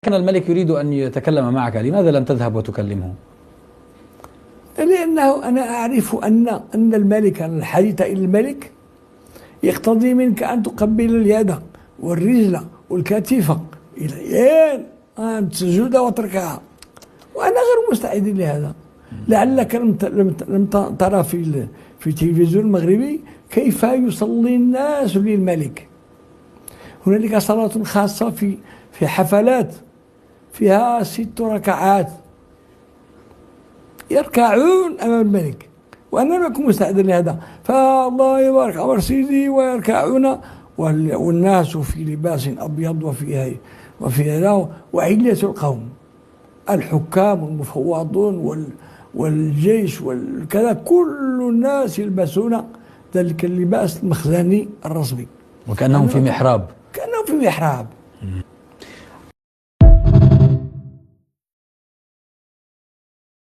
كان الملك يريد أن يتكلم معك، لماذا لم تذهب وتكلمه؟ لأنه أنا أعرف أن الملك، أن الحديث إلى الملك يقتضي منك أن تقبل اليد والرجل والكتف إلى العين، أن تسجد وتركع، وأنا غير مستعد لهذا. لعلك لم ترى في التلفزيون المغربي كيف يصلي الناس للملك. هنالك صلاة خاصة في حفلات فيها 6 ركعات يركعون أمام الملك، وأنا لم أكن مستعدا لهذا. فالله يبارك عمر سيدي ويركعون، والناس في لباس أبيض وفي هذا، وعلية القوم الحكام والمفوضون والجيش والكذا، كل الناس يلبسون ذلك اللباس المخزني الرسمي، وكأنهم في محراب. كأنهم في محراب.